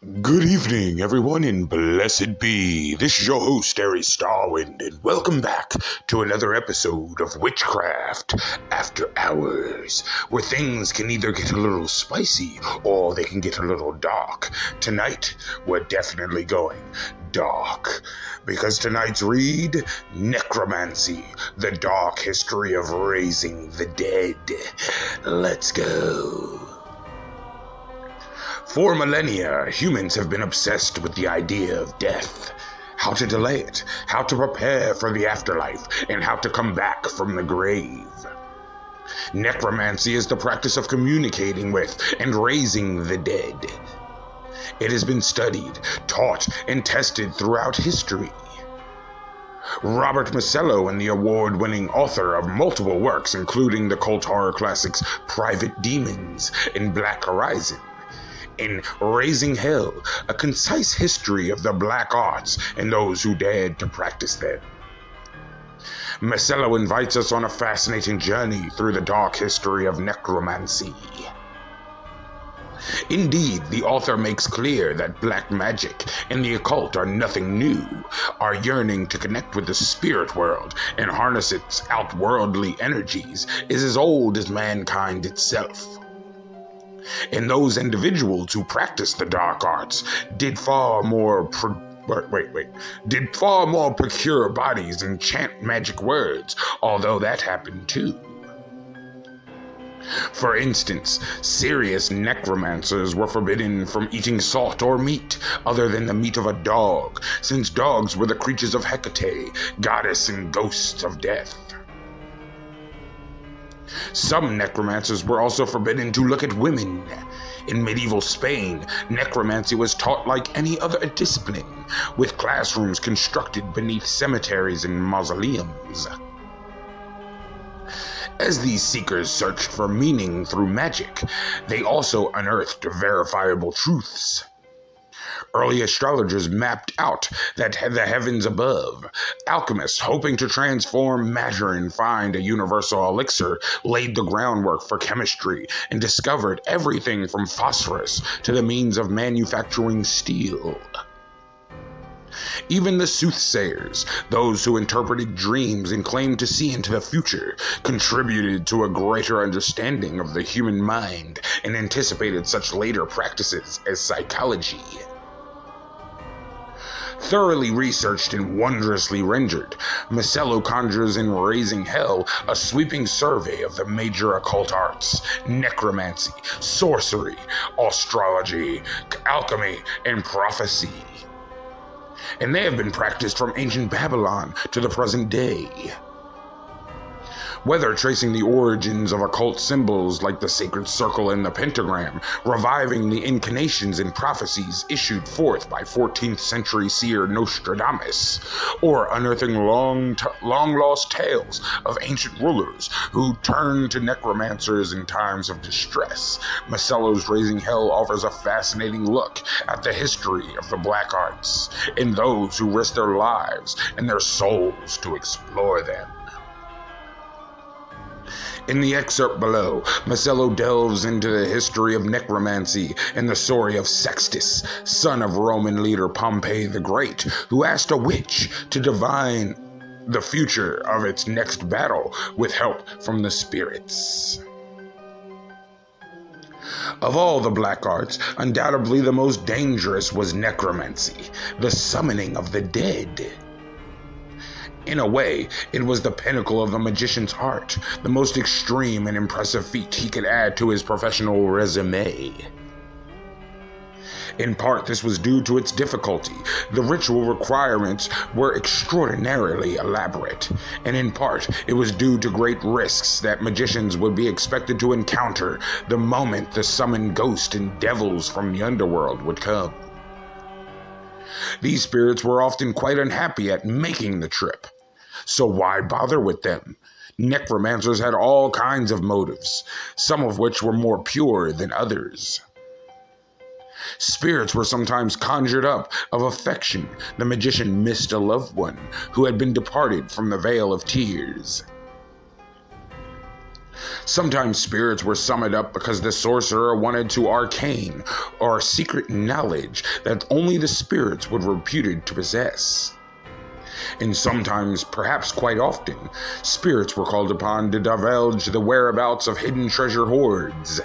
Good evening, everyone, and blessed be. This is your host, Aries Starwind, and welcome back to another episode of Witchcraft After Hours, where things can either get a little spicy or they can get a little dark. Tonight, we're definitely going dark, because tonight's read, Necromancy, the dark history of raising the dead. Let's go. For millennia, humans have been obsessed with the idea of death, how to delay it, how to prepare for the afterlife, and how to come back from the grave. Necromancy is the practice of communicating with and raising the dead. It has been studied, taught, and tested throughout history. Robert Masello, and the award-winning author of multiple works including the cult horror classics Private Demons and Black Horizon, in Raising Hell, a concise history of the black arts and those who dared to practice them. Masello invites us on a fascinating journey through the dark history of necromancy. Indeed, the author makes clear that black magic and the occult are nothing new. Our yearning to connect with the spirit world and harness its outworldly energies is as old as mankind itself. And those individuals who practiced the dark arts did far more procure bodies and chant magic words, although that happened too. For instance, serious necromancers were forbidden from eating salt or meat other than the meat of a dog, since dogs were the creatures of Hecate, goddess and ghosts of death. Some necromancers were also forbidden to look at women. In medieval Spain, necromancy was taught like any other discipline, with classrooms constructed beneath cemeteries and mausoleums. As these seekers searched for meaning through magic, they also unearthed verifiable truths. Early astrologers mapped out the heavens above. Alchemists, hoping to transform matter and find a universal elixir, laid the groundwork for chemistry and discovered everything from phosphorus to the means of manufacturing steel. Even the soothsayers, those who interpreted dreams and claimed to see into the future, contributed to a greater understanding of the human mind and anticipated such later practices as psychology. Thoroughly researched and wondrously rendered, Masello conjures in Raising Hell a sweeping survey of the major occult arts, necromancy, sorcery, astrology, alchemy, and prophecy. And they have been practiced from ancient Babylon to the present day. Whether tracing the origins of occult symbols like the sacred circle and the pentagram, reviving the incarnations and prophecies issued forth by 14th century seer Nostradamus, or unearthing long-lost tales of ancient rulers who turned to necromancers in times of distress, Masello's Raising Hell offers a fascinating look at the history of the black arts and those who risk their lives and their souls to explore them. In the excerpt below, Masello delves into the history of necromancy and the story of Sextus, son of Roman leader Pompey the Great, who asked a witch to divine the future of its next battle with help from the spirits. Of all the black arts, undoubtedly the most dangerous was necromancy, the summoning of the dead. In a way, it was the pinnacle of the magician's art, the most extreme and impressive feat he could add to his professional resume. In part, this was due to its difficulty. The ritual requirements were extraordinarily elaborate, and in part, it was due to great risks that magicians would be expected to encounter the moment the summoned ghosts and devils from the underworld would come. These spirits were often quite unhappy at making the trip. So why bother with them? Necromancers had all kinds of motives, some of which were more pure than others. Spirits were sometimes conjured up of affection. The magician missed a loved one who had been departed from the Vale of Tears. Sometimes spirits were summoned up because the sorcerer wanted to arcane or secret knowledge that only the spirits would reputed to possess. And sometimes, perhaps quite often, spirits were called upon to divulge the whereabouts of hidden treasure hoards.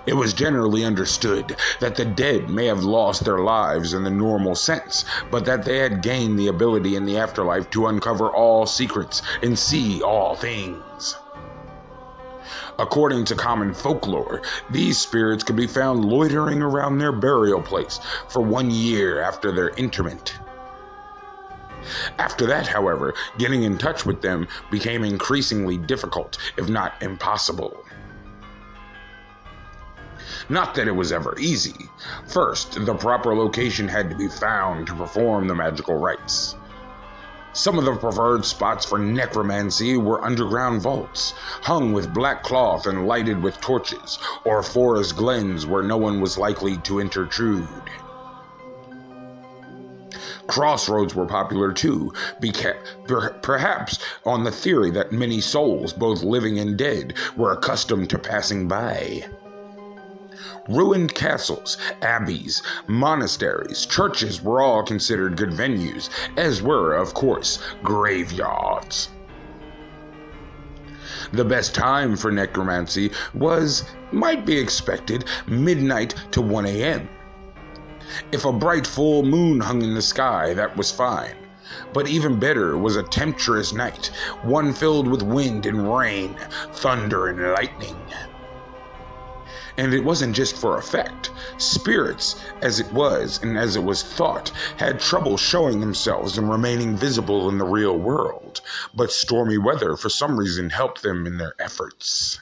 It was generally understood that the dead may have lost their lives in the normal sense, but that they had gained the ability in the afterlife to uncover all secrets and see all things. According to common folklore, these spirits could be found loitering around their burial place for 1 year after their interment. After that, however, getting in touch with them became increasingly difficult, if not impossible. Not that it was ever easy. First, the proper location had to be found to perform the magical rites. Some of the preferred spots for necromancy were underground vaults, hung with black cloth and lighted with torches, or forest glens where no one was likely to intrude. Crossroads were popular too, perhaps on the theory that many souls, both living and dead, were accustomed to passing by. Ruined castles, abbeys, monasteries, churches were all considered good venues, as were, of course, graveyards. The best time for necromancy might be expected, midnight to 1 a.m. If a bright full moon hung in the sky, that was fine. But even better was a tempestuous night, one filled with wind and rain, thunder and lightning. And it wasn't just for effect. Spirits, as it was thought, had trouble showing themselves and remaining visible in the real world, but stormy weather for some reason helped them in their efforts.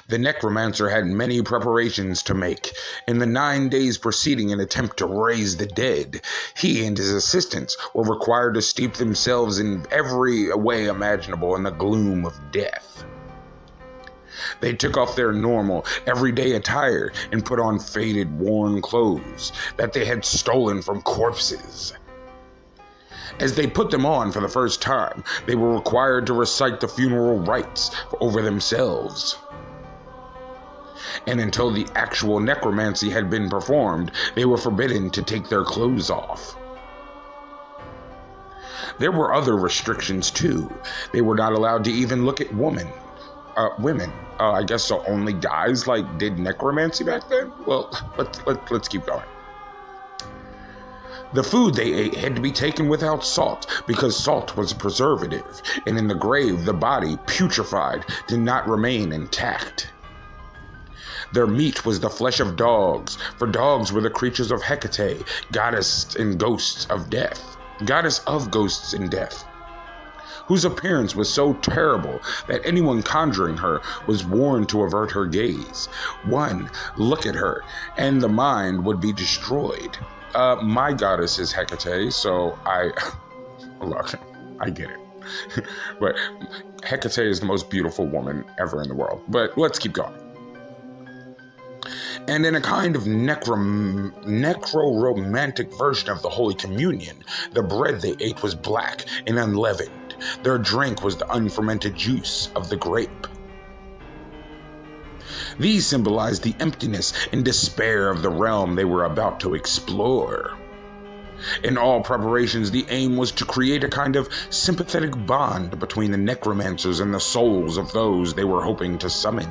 The necromancer had many preparations to make. In the 9 days preceding an attempt to raise the dead, he and his assistants were required to steep themselves in every way imaginable in the gloom of death. They took off their normal, everyday attire and put on faded, worn clothes that they had stolen from corpses. As they put them on for the first time, they were required to recite the funeral rites over themselves. And until the actual necromancy had been performed, they were forbidden to take their clothes off. There were other restrictions too. They were not allowed to even look at women. I guess so only guys did necromancy back then? Well, let's keep going. The food they ate had to be taken without salt because salt was a preservative, and in the grave the body, putrefied, did not remain intact. Their meat was the flesh of dogs, for dogs were the creatures of Hecate, goddess of ghosts and death, whose appearance was so terrible that anyone conjuring her was warned to avert her gaze. One look at her, and the mind would be destroyed. My goddess is Hecate, so look, I get it. But Hecate is the most beautiful woman ever in the world. But let's keep going. And in a kind of necro-romantic version of the Holy Communion, the bread they ate was black and unleavened. Their drink was the unfermented juice of the grape. These symbolized the emptiness and despair of the realm they were about to explore. In all preparations, the aim was to create a kind of sympathetic bond between the necromancers and the souls of those they were hoping to summon.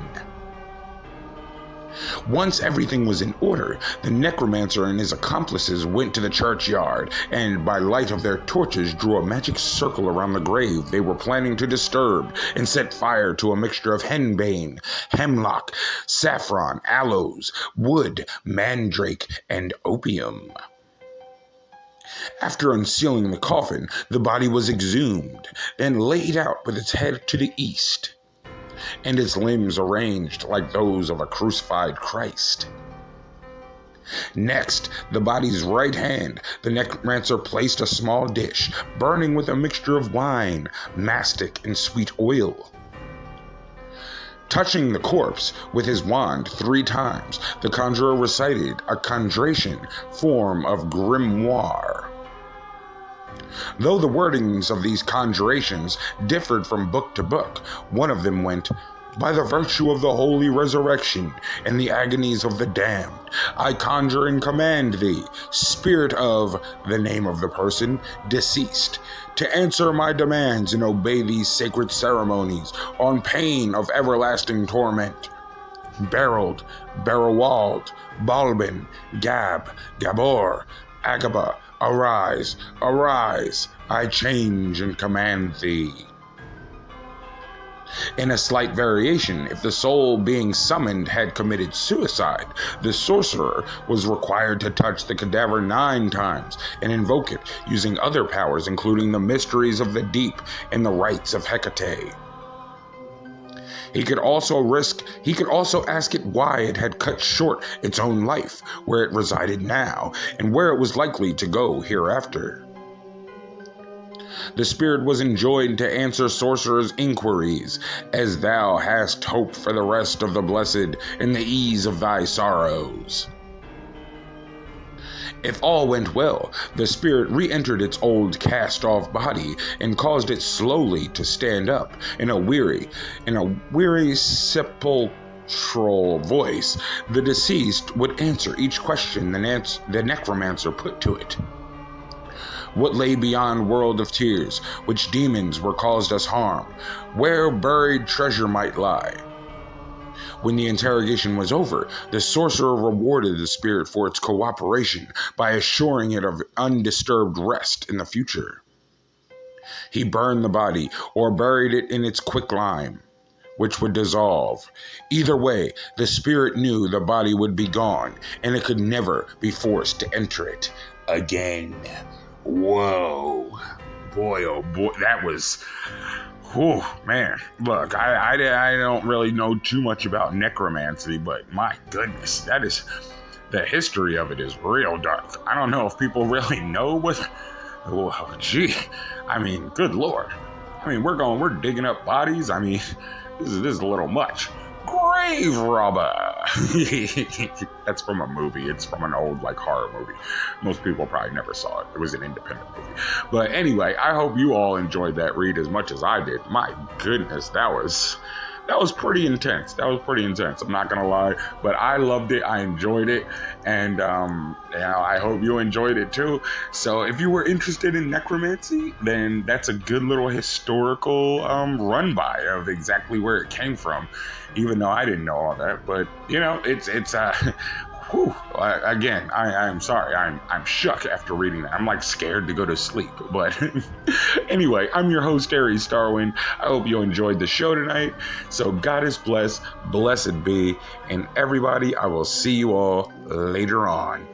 Once everything was in order, the necromancer and his accomplices went to the churchyard and, by light of their torches, drew a magic circle around the grave they were planning to disturb and set fire to a mixture of henbane, hemlock, saffron, aloes, wood, mandrake, and opium. After unsealing the coffin, the body was exhumed, then laid out with its head to the east, and its limbs arranged like those of a crucified Christ. Next, the body's right hand, the necromancer placed a small dish, burning with a mixture of wine, mastic, and sweet oil. Touching the corpse with his wand 3 times, the conjurer recited a conjuration form of grimoire. Though the wordings of these conjurations differed from book to book, one of them went, "By the virtue of the holy resurrection and the agonies of the damned, I conjure and command thee, spirit of the name of the person deceased, to answer my demands and obey these sacred ceremonies on pain of everlasting torment. Berold, Berowald, Balbin, Gab, Gabor, Agaba, arise, arise, I change and command thee." In a slight variation, if the soul being summoned had committed suicide, the sorcerer was required to touch the cadaver 9 times and invoke it using other powers, including the mysteries of the deep and the rites of Hecate. He could also ask it why it had cut short its own life, where it resided now, and where it was likely to go hereafter. The spirit was enjoined to answer sorcerer's inquiries, as thou hast hope for the rest of the blessed and the ease of thy sorrows. If all went well, the spirit re-entered its old cast-off body and caused it slowly to stand up in a weary sepulchral voice. The deceased would answer each question the necromancer put to it. What lay beyond world of tears, which demons were caused us harm, where buried treasure might lie. When the interrogation was over, the sorcerer rewarded the spirit for its cooperation by assuring it of undisturbed rest in the future. He burned the body or buried it in its quicklime, which would dissolve. Either way, the spirit knew the body would be gone, and it could never be forced to enter it again. Whoa. Boy, oh boy, that was... Whew, man. Look, I don't really know too much about necromancy, but my goodness, that is... The history of it is real dark. I don't know if people really know what... Oh, gee. I mean, good Lord. I mean, we're digging up bodies. I mean, this is a little much. Grave robber. That's from a movie. It's from an old horror movie. Most people probably never saw it. It was an independent movie. But anyway, I hope you all enjoyed that read as much as I did. My goodness, that was pretty intense. I'm not gonna lie, but I loved it. I enjoyed it, and I hope you enjoyed it too. So if you were interested in necromancy, then that's a good little historical run by of exactly where it came from. Even though I didn't know all that, but it's whew, again, I'm sorry. I'm shook after reading that. I'm scared to go to sleep. But anyway, I'm your host, Aries Starwind. I hope you enjoyed the show tonight. So Goddess bless, blessed be, and everybody, I will see you all later on.